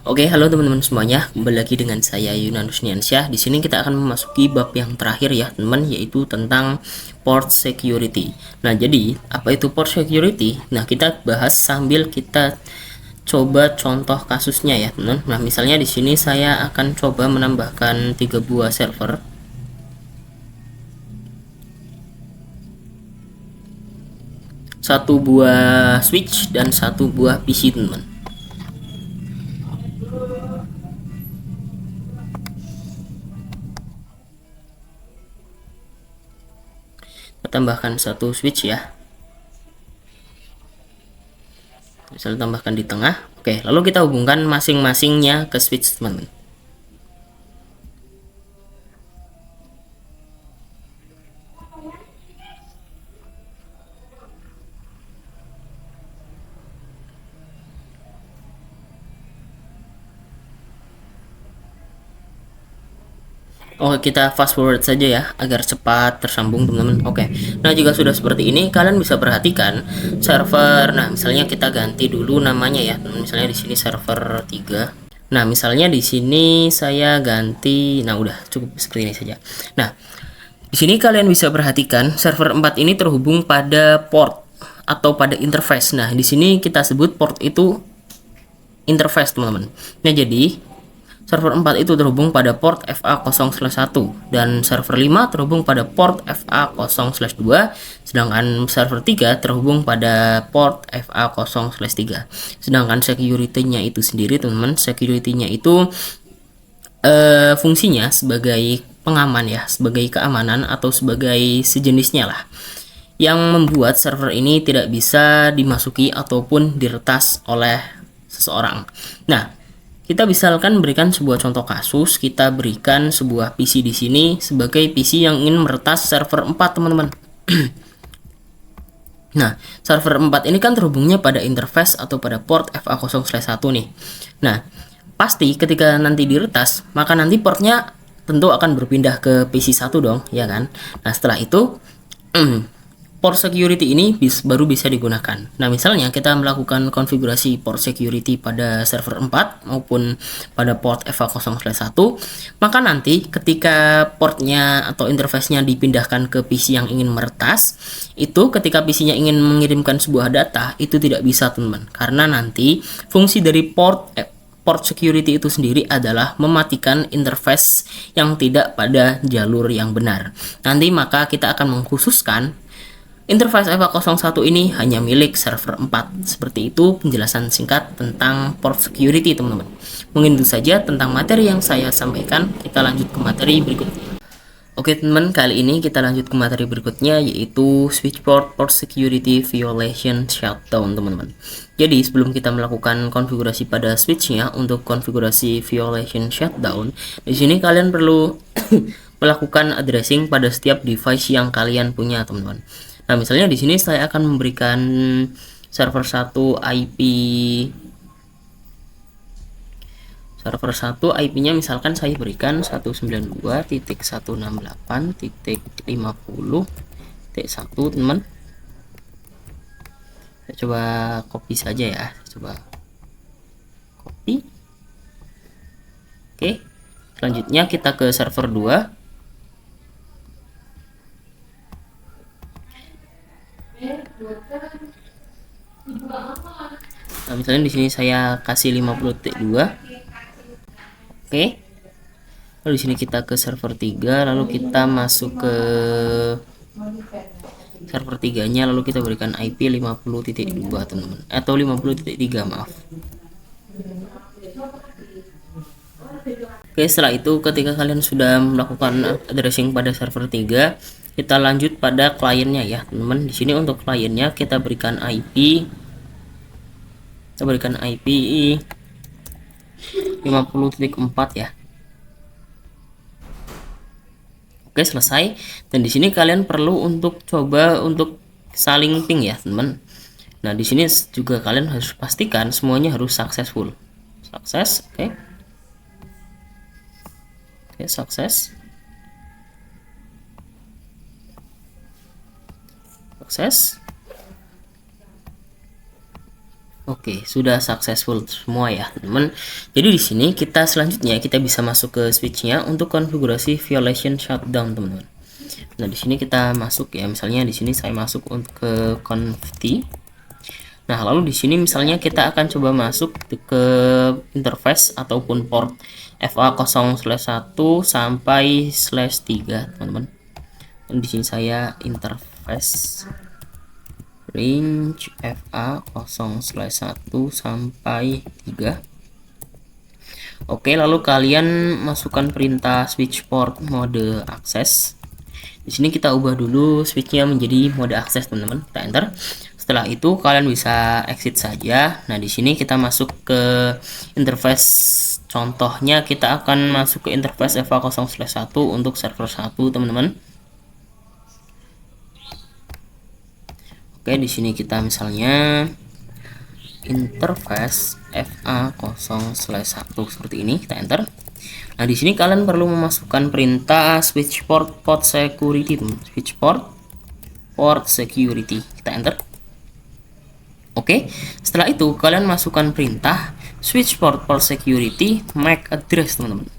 Oke, halo teman-teman semuanya. Kembali lagi dengan saya Yunanus Niansyah. Di sini kita akan memasuki bab yang terakhir ya, teman, yaitu tentang port security. Nah, jadi apa itu port security? Nah, kita bahas sambil kita coba contoh kasusnya ya, teman. Nah, misalnya di sini saya akan coba menambahkan 3 buah server. Satu buah switch dan satu buah PC, teman. Kita tambahkan satu switch ya. Misalnya tambahkan di tengah. Oke, lalu kita hubungkan masing-masingnya ke switch, teman-teman. Oke, kita fast forward saja ya agar cepat tersambung, teman-teman. Oke. Nah, jika sudah seperti ini, kalian bisa perhatikan server. Nah, misalnya kita ganti dulu namanya ya. Misalnya di sini server 3. Nah, misalnya di sini saya ganti. Nah, udah cukup seperti ini saja. Nah, di sini kalian bisa perhatikan server 4 ini terhubung pada port atau pada interface. Nah, di sini kita sebut port itu interface, teman-teman. Nah, jadi server 4 itu terhubung pada port FA0/1 dan server 5 terhubung pada port FA0/2, sedangkan server 3 terhubung pada port FA0/3. Sedangkan security-nya itu sendiri, teman-teman, security-nya itu fungsinya sebagai pengaman ya, sebagai keamanan atau sebagai sejenisnya lah, yang membuat server ini tidak bisa dimasuki ataupun diretas oleh seseorang. Nah, kita misalkan berikan sebuah contoh kasus, kita berikan sebuah PC di sini sebagai PC yang ingin meretas server 4, teman-teman. Nah, server 4 ini kan terhubungnya pada interface atau pada port FA0/1 nih. Nah, pasti ketika nanti diretas, maka nanti portnya tentu akan berpindah ke PC 1 dong, ya kan? Nah, setelah itu port security ini baru bisa digunakan. Nah, misalnya kita melakukan konfigurasi port security pada server 4 maupun pada port FA0/1, maka nanti ketika portnya atau interface-nya dipindahkan ke PC yang ingin meretas, itu ketika PC-nya ingin mengirimkan sebuah data, itu tidak bisa, teman-teman. Karena nanti fungsi dari port security itu sendiri adalah mematikan interface yang tidak pada jalur yang benar. Nanti maka kita akan mengkhususkan interface FA01 ini hanya milik server 4. Seperti itu penjelasan singkat tentang port security, teman-teman. Mungkin itu saja tentang materi yang saya sampaikan. Kita lanjut ke materi berikutnya. Oke, teman, kali ini kita lanjut ke materi berikutnya, yaitu switch port security violation shutdown, teman-teman. Jadi sebelum kita melakukan konfigurasi pada switchnya untuk konfigurasi violation shutdown, di sini kalian perlu melakukan addressing pada setiap device yang kalian punya, teman-teman. Nah, misalnya di sini saya akan memberikan server 1 IP-nya misalkan saya berikan 192.168.50.1, teman. Saya coba copy saja ya. Coba copy. Oke. Selanjutnya kita ke server 2. Nah, misalnya di sini saya kasih 50.2. Oke. Lalu di sini kita ke server 3, lalu kita masuk ke server 3-nya, lalu kita berikan IP 50.2, teman-teman. Atau 50.3, maaf. Oke, setelah itu ketika kalian sudah melakukan addressing pada server 3, kita lanjut pada kliennya ya, teman-teman. Di sini untuk kliennya kita berikan IP 50.4 ya. Oke, selesai. Dan di sini kalian perlu untuk coba untuk saling ping ya, teman. Nah, di sini juga kalian harus pastikan semuanya harus successful. Sukses, oke. Oke, sukses. Sukses. Oke, sudah successful semua ya, teman. Jadi di sini kita selanjutnya kita bisa masuk ke switchnya untuk konfigurasi violation shutdown, teman-teman. Nah, di sini kita masuk ya, misalnya di sini saya masuk untuk ke conft. Nah, lalu di sini misalnya kita akan coba masuk ke interface ataupun port FA0/1 sampai /3, teman-teman. Dan di sini saya interface range FA0/1 sampai 3. Oke, lalu kalian masukkan perintah switch port mode akses. Di sini kita ubah dulu switchnya menjadi mode akses, teman-teman. Kita enter. Setelah itu kalian bisa exit saja. Nah, di sini kita masuk ke interface. Contohnya kita akan masuk ke interface FA0/1 untuk server 1, teman-teman. Oke, di sini kita misalnya interface FA0/1 seperti ini, kita enter. Nah, di sini kalian perlu memasukkan perintah switch port security, teman. Switch port security, kita enter. Oke, setelah itu kalian masukkan perintah switch port security MAC address, teman-teman.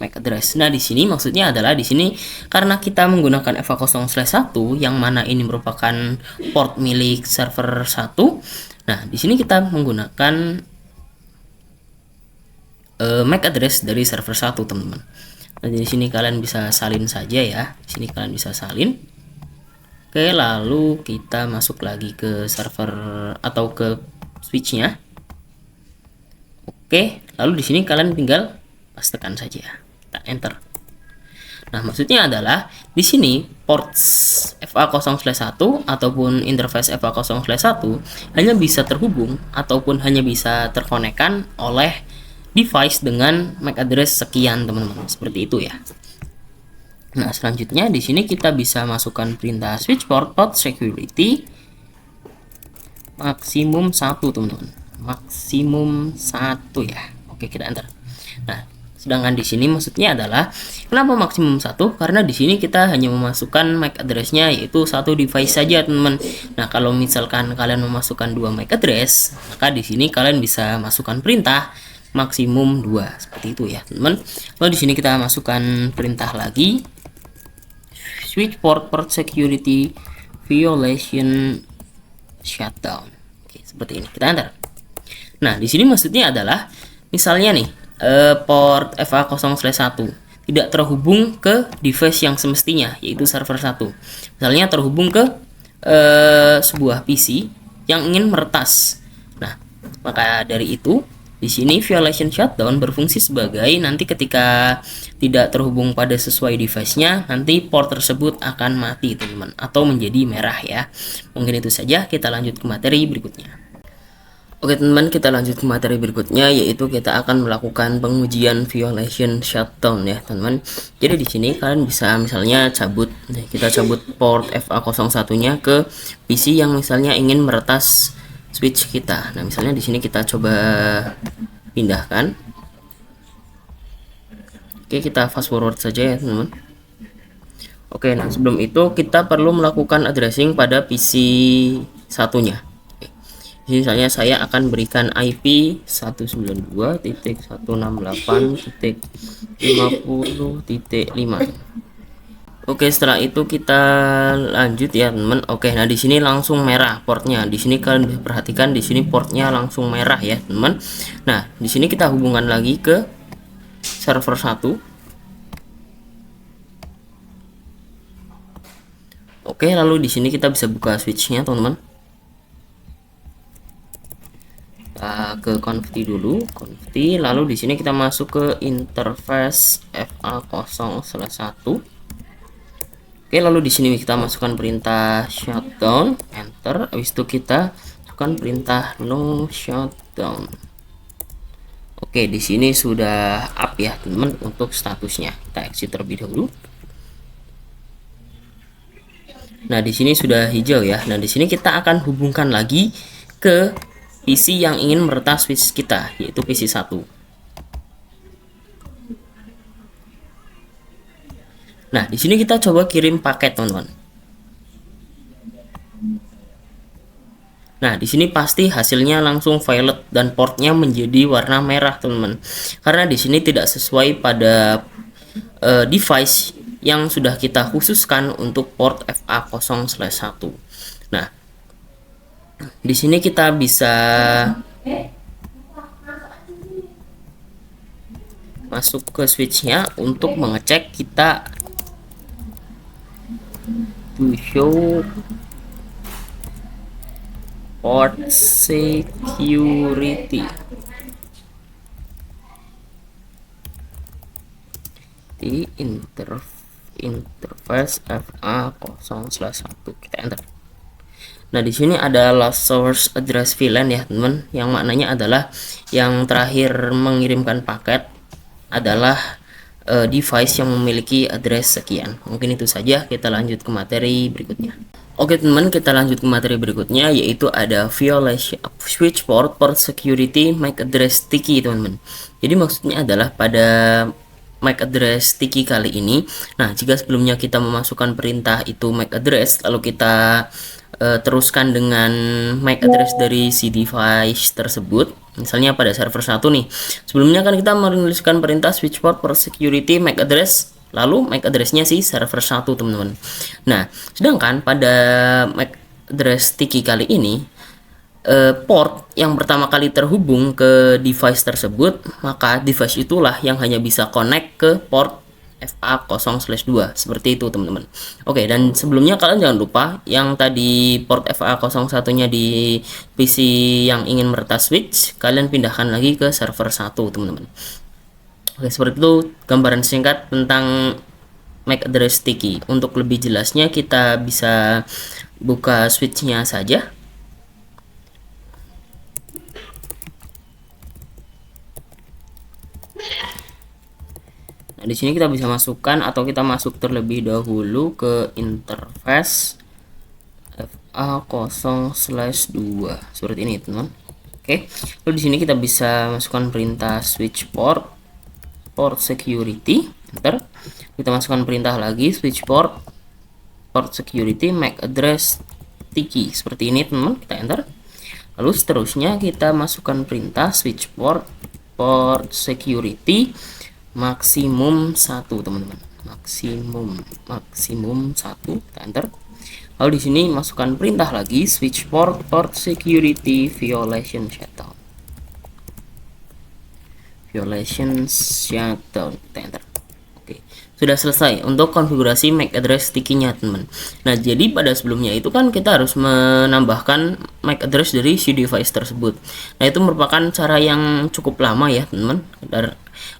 MAC address. Nah, di sini maksudnya adalah di sini karena kita menggunakan FA0/1 yang mana ini merupakan port milik server 1. Nah, di sini kita menggunakan MAC address dari server 1, teman-teman. Nah, di sini kalian bisa salin saja ya. Di sini kalian bisa salin. Oke, lalu kita masuk lagi ke server atau ke switchnya. Oke, lalu di sini kalian tinggal pastekan saja. Kita enter. Nah, maksudnya adalah di sini port FA0/1 ataupun interface FA0/1 hanya bisa terhubung ataupun hanya bisa terkonekkan oleh device dengan MAC address sekian, teman-teman. Seperti itu ya. Nah, selanjutnya di sini kita bisa masukkan perintah switch port security maksimum 1, teman-teman. Maksimum 1 ya. Oke, kita enter. Nah, sedangkan di sini maksudnya adalah kenapa maksimum 1? Karena di sini kita hanya memasukkan MAC address-nya yaitu satu device saja, teman-teman. Nah, kalau misalkan kalian memasukkan 2 MAC address, maka di sini kalian bisa masukkan perintah maksimum 2 seperti itu ya, teman-teman. Lalu di sini kita masukkan perintah lagi switch port security violation shutdown. Oke, seperti ini. Kita enter. Nah, di sini maksudnya adalah misalnya nih port FA0/1 tidak terhubung ke device yang semestinya yaitu server 1. Misalnya terhubung ke sebuah PC yang ingin meretas. Nah, maka dari itu di sini violation shutdown berfungsi sebagai nanti ketika tidak terhubung pada sesuai device-nya, nanti port tersebut akan mati, teman-teman, atau menjadi merah ya. Mungkin itu saja, kita lanjut ke materi berikutnya. Oke, teman-teman, kita lanjut ke materi berikutnya yaitu kita akan melakukan pengujian violation shutdown ya, teman-teman. Jadi di sini kalian bisa misalnya cabut, kita cabut port FA01-nya ke PC yang misalnya ingin meretas switch kita. Nah, misalnya di sini kita coba pindahkan. Oke, kita fast forward saja ya, teman-teman. Oke, nah sebelum itu kita perlu melakukan addressing pada PC satunya. Oke. Jadi misalnya saya akan berikan IP 192.168.50.5. Oke, setelah itu kita lanjut ya, teman. Oke, nah di sini langsung merah portnya. Di sini kalian bisa perhatikan di sini portnya langsung merah ya, teman. Nah, di sini kita hubungkan lagi ke server 1. Oke, lalu di sini kita bisa buka switchnya, teman-teman. Ke conft dulu, conft. Lalu di sini kita masuk ke interface FA0/1. Oke, lalu di sini kita masukkan perintah shutdown, enter. Habis itu kita masukkan perintah no shutdown. Oke, di sini sudah up ya, teman-teman, untuk statusnya. Kita exit terlebih dahulu. Nah, di sini sudah hijau ya. Nah, di sini kita akan hubungkan lagi ke PC yang ingin meretas switch kita, yaitu PC 1. Nah, di sini kita coba kirim paket, teman-teman. Nah, di sini pasti hasilnya langsung violet dan portnya menjadi warna merah, teman-teman. Karena di sini tidak sesuai pada device yang sudah kita khususkan untuk port FA0/1. Nah, di sini kita bisa masuk ke switchnya untuk mengecek kita to show port security di interface FA0/1. Kita enter. Nah, di sini ada last source address VLAN ya, teman, yang maknanya adalah yang terakhir mengirimkan paket adalah device yang memiliki address sekian. Mungkin itu saja, kita lanjut ke materi berikutnya. Oke teman, kita lanjut ke materi berikutnya, yaitu ada violation switch port security MAC address sticky, teman-teman. Jadi maksudnya adalah pada MAC address sticky kali ini, nah jika sebelumnya kita memasukkan perintah itu MAC address, lalu kita teruskan dengan MAC address dari si device tersebut, misalnya pada server 1 nih. Sebelumnya kan kita menuliskan perintah switch port security MAC address, lalu MAC addressnya si server 1, teman-teman. Nah, sedangkan pada MAC address sticky kali ini, port yang pertama kali terhubung ke device tersebut, maka device itulah yang hanya bisa connect ke port FA0/2, seperti itu teman-teman. Oke, dan sebelumnya kalian jangan lupa yang tadi port FA01 nya di PC yang ingin meretas switch, kalian pindahkan lagi ke server 1, teman-teman. Oke, seperti itu gambaran singkat tentang MAC address sticky. Untuk lebih jelasnya kita bisa buka switchnya saja. Nah, di sini kita bisa masukkan atau kita masuk terlebih dahulu ke interface FA0/2 seperti ini, teman. Oke, lalu di sini kita bisa masukkan perintah switch port security, enter. Kita masukkan perintah lagi switch port security MAC address sticky, seperti ini, teman. Kita enter. Lalu seterusnya kita masukkan perintah switch port security maksimum 1, teman-teman. Maksimum 1, kita enter. Lalu di sini masukkan perintah lagi switch port security violation shutdown. Kita enter. Oke, sudah selesai untuk konfigurasi MAC address sticky-nya, teman. Nah, jadi pada sebelumnya itu kan kita harus menambahkan MAC address dari si device tersebut. Nah, itu merupakan cara yang cukup lama ya, teman,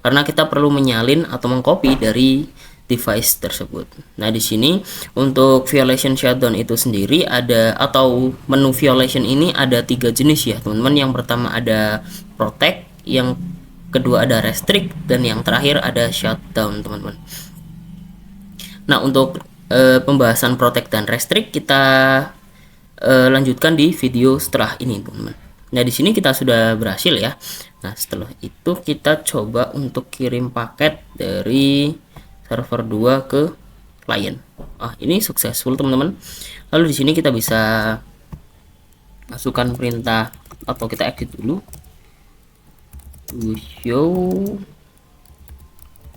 karena kita perlu menyalin atau mengcopy dari device tersebut. Nah, di sini untuk violation shutdown itu sendiri ada, atau menu violation ini ada 3 jenis ya, teman-teman. Yang pertama ada protect, yang kedua ada restrict, dan yang terakhir ada shutdown, teman-teman. Nah, untuk pembahasan protect dan restrict kita lanjutkan di video setelah ini, teman-teman. Nah, di sini kita sudah berhasil ya. Nah, setelah itu kita coba untuk kirim paket dari server 2 ke klien. Ini successful, teman-teman. Lalu di sini kita bisa masukkan perintah atau kita exit dulu. To show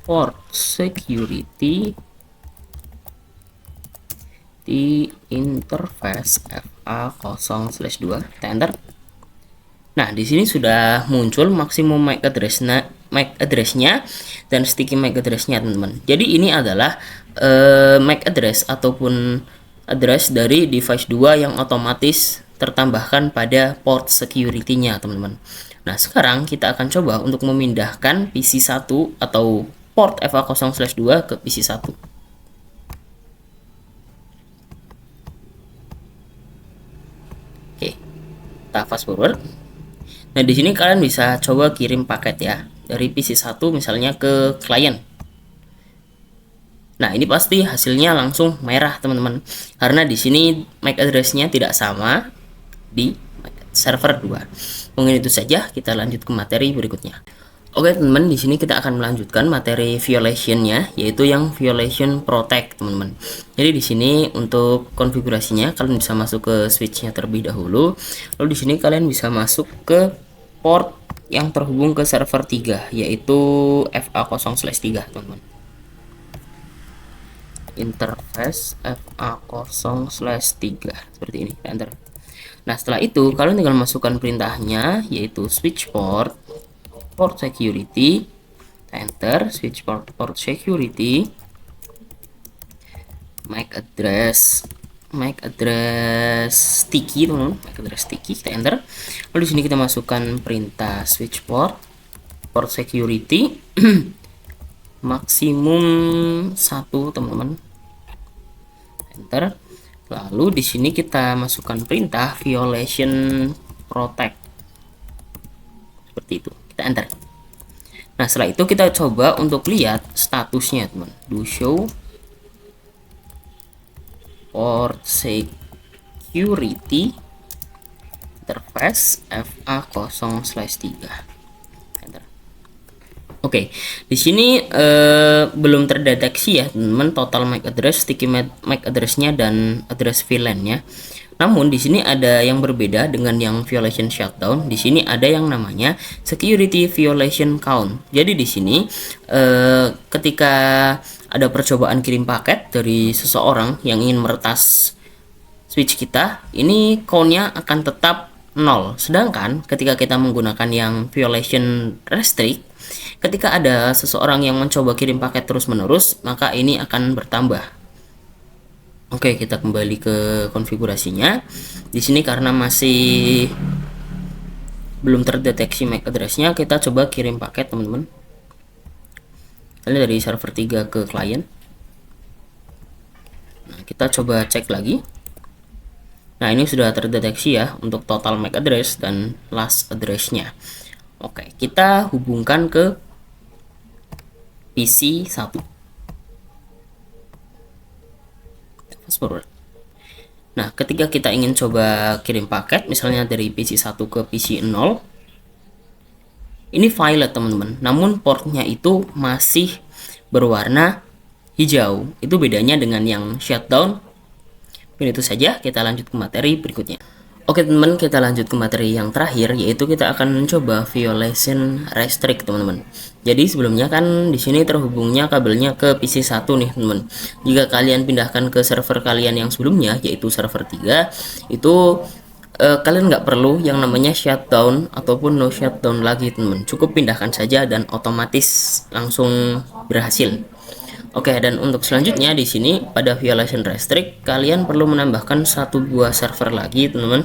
port security di interface FA0/2, kita enter. Nah, di sini sudah muncul maksimum MAC address-nya dan sticky MAC address-nya, teman-teman. Jadi ini adalah MAC address ataupun address dari device 2 yang otomatis tertambahkan pada port security-nya, teman-teman. Nah, sekarang kita akan coba untuk memindahkan PC 1 atau port FA0/2 ke PC 1. Oke, kita fast forward. Nah, di sini kalian bisa coba kirim paket ya dari PC 1 misalnya ke klien. Nah, ini pasti hasilnya langsung merah, teman-teman. Karena di sini MAC address-nya tidak sama di server 2. Mungkin itu saja, kita lanjut ke materi berikutnya. Oke teman-teman, di sini kita akan melanjutkan materi violationnya, yaitu yang violation protect teman-teman. Jadi di sini untuk konfigurasinya kalian bisa masuk ke switchnya terlebih dahulu. Lalu di sini kalian bisa masuk ke port yang terhubung ke server 3, yaitu FA0/3 teman-teman. Interface FA0/3 seperti ini, enter. Nah setelah itu kalian tinggal masukkan perintahnya, yaitu switch port security, enter, switch port security, MAC address sticky teman-teman, MAC address sticky, kita enter. Lalu di sini kita masukkan perintah switch port security maksimum 1 teman-teman, enter. Lalu di sini kita masukkan perintah violation protect seperti itu, kita enter. Nah setelah itu kita coba untuk lihat statusnya teman, do show port security interface FA0/3, enter. Oke, di sini belum terdeteksi ya teman, total MAC address, sticky MAC addressnya dan address VLAN-nya. Namun di sini ada yang berbeda dengan yang violation shutdown. Di sini ada yang namanya security violation count. Jadi di sini ketika ada percobaan kirim paket dari seseorang yang ingin meretas switch kita, ini count-nya akan tetap 0. Sedangkan ketika kita menggunakan yang violation restrict, ketika ada seseorang yang mencoba kirim paket terus-menerus, maka ini akan bertambah. Oke, kita kembali ke konfigurasinya. Di sini karena masih belum terdeteksi MAC addressnya, kita coba kirim paket teman-teman. Ini dari server 3 ke klien. Nah, kita coba cek lagi. Nah, ini sudah terdeteksi ya untuk total MAC address dan last addressnya. Oke, kita hubungkan ke PC 1. Forward. Nah, ketika kita ingin coba kirim paket, misalnya dari PC 1 ke PC 0, ini violet teman-teman. Namun portnya itu masih berwarna hijau. Itu bedanya dengan yang shutdown. Mungkin itu saja, kita lanjut ke materi berikutnya. Oke teman-teman, kita lanjut ke materi yang terakhir, yaitu kita akan mencoba violation restrict teman-teman. Jadi sebelumnya kan di sini terhubungnya kabelnya ke PC 1 nih teman-teman. Jika kalian pindahkan ke server kalian yang sebelumnya, yaitu server 3, itu kalian nggak perlu yang namanya shutdown ataupun no shutdown lagi teman-teman. Cukup pindahkan saja dan otomatis langsung berhasil. Oke, dan untuk selanjutnya di sini pada violation restrict kalian perlu menambahkan 1 buah server lagi, teman-teman.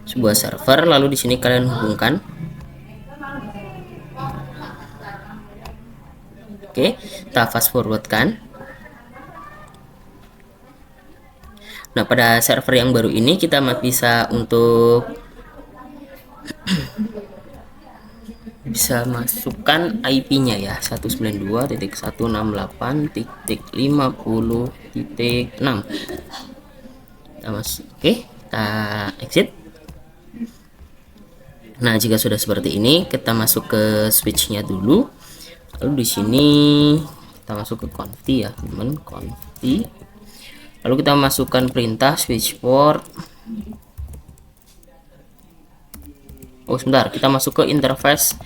Sebuah server, lalu di sini kalian hubungkan. Oke, kita fast forward kan. Nah, pada server yang baru ini kita bisa untuk bisa masukkan IP-nya ya, 192.168.50.6. Oke, kita exit. Nah, jika sudah seperti ini, kita masuk ke switch-nya dulu. Lalu di sini kita masuk ke confi ya, teman, confi. Lalu kita masukkan perintah switch port. Oh, sebentar, kita masuk ke interface.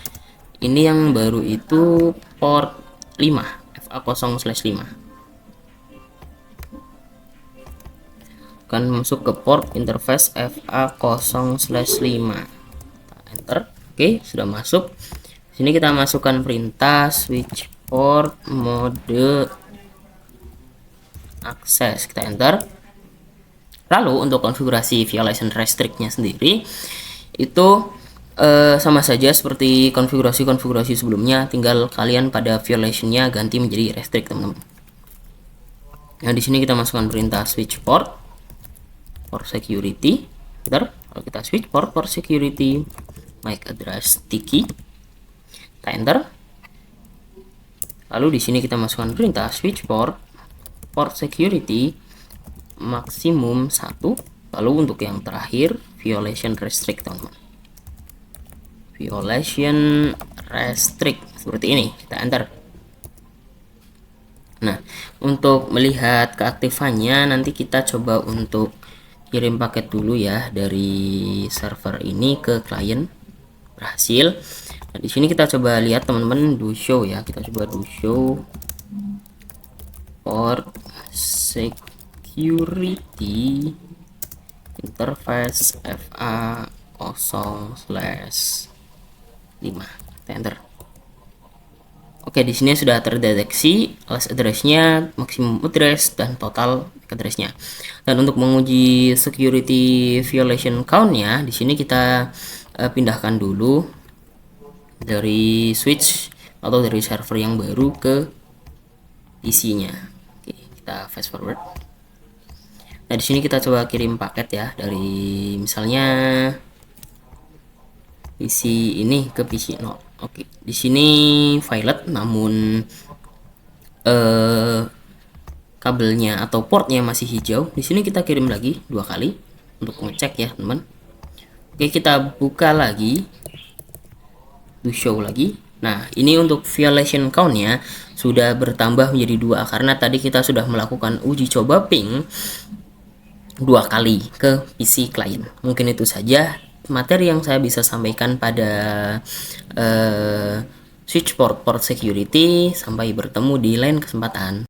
Ini yang baru itu port 5, FA0/5. Kan masuk ke port interface FA0/5. Enter. Oke, sudah masuk. Sini kita masukkan perintah switch port mode akses. Kita enter. Lalu untuk konfigurasi violation restrict-nya sendiri itu sama saja seperti konfigurasi sebelumnya, tinggal kalian pada violation-nya ganti menjadi restrict, teman-teman. Nah, di sini kita masukkan perintah switch port security. Bentar, kalau kita switch port security MAC address sticky, kita enter. Lalu di sini kita masukkan perintah switch port security maksimum 1. Lalu untuk yang terakhir violation restrict, teman-teman. violation restrict seperti ini, kita enter. Nah, untuk melihat keaktifannya nanti kita coba untuk kirim paket dulu ya dari server ini ke klien. Berhasil. Nah, di sini kita coba lihat teman-teman, do show ya. Kita coba do show port security interface FA 0/5. Kita enter. Oke, di sini sudah terdeteksi last address-nya, maximum address, dan total address-nya. Dan untuk menguji security violation count-nya, di sini kita pindahkan dulu dari switch atau dari server yang baru ke PC-nya. Oke, kita fast forward. Nah, di sini kita coba kirim paket ya dari misalnya PC ini ke PC 0. Oke, di sini violet namun kabelnya atau portnya masih hijau. Di sini kita kirim lagi 2 kali untuk ngecek ya, teman. Oke, kita buka lagi, do show lagi. Nah, ini untuk violation count-nya sudah bertambah menjadi 2 karena tadi kita sudah melakukan uji coba ping 2 kali ke PC klien. Mungkin itu saja materi yang saya bisa sampaikan pada switch port security. Sampai bertemu di lain kesempatan.